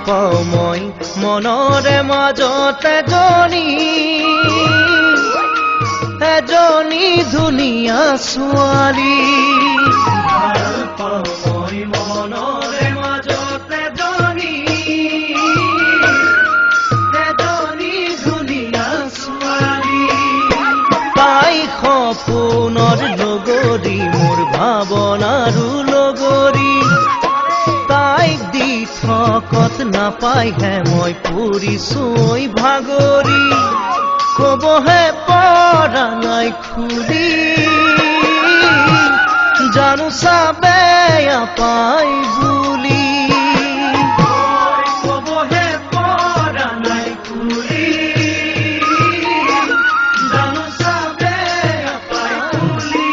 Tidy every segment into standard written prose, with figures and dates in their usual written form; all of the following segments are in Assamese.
পাওঁ মই মনৰে মাজত এজনী ধুনীয়া ছোৱালী। ভাল পাওঁ মই মনৰে মাজত এজনী ধুনীয়া ছোৱালী। তাই সপোনৰ লগৰী মোৰ ভাৱনাৰো লগৰী। তাইক দি থকত নাপাইহে মই পৰিছো ভাগৰি। কবহে পৰা নাই খুলি জানো চাবেয়া পাই বুলি। কবহে পৰা নাই খুলি জানো চাবেয়া পাই বুলি।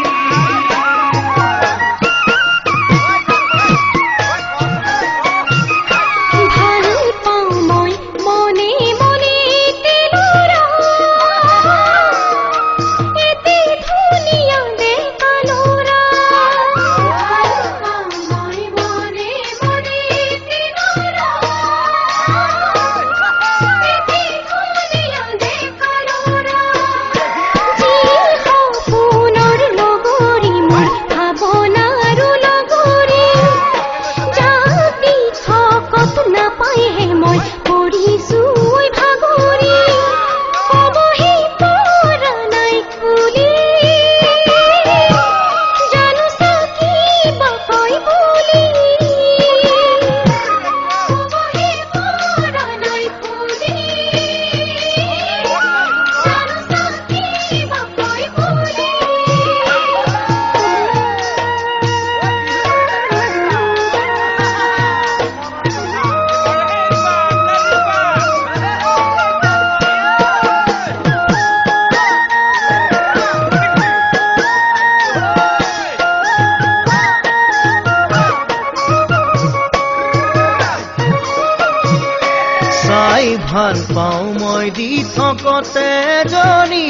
ভাল পাওঁ মই দি থকতে এজনী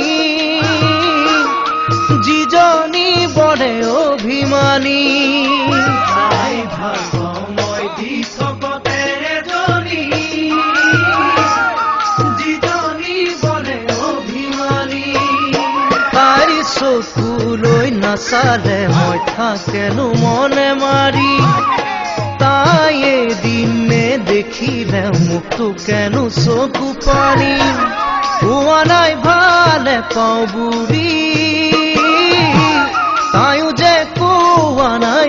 যিজনী বৰে অভিমানী। ভাল পাওঁ মই দি থকতে এজনী যিজনী বৰে অভিমানী। তাইৰ চকুলৈ নাচালে মই থাকেনো মনে মাৰি। তাই এদিনে দেখিলে মোকতো কেন চকু পানী। পোৱা নাই ভালে পাওঁ বুলি তাইও যে কোৱা নাই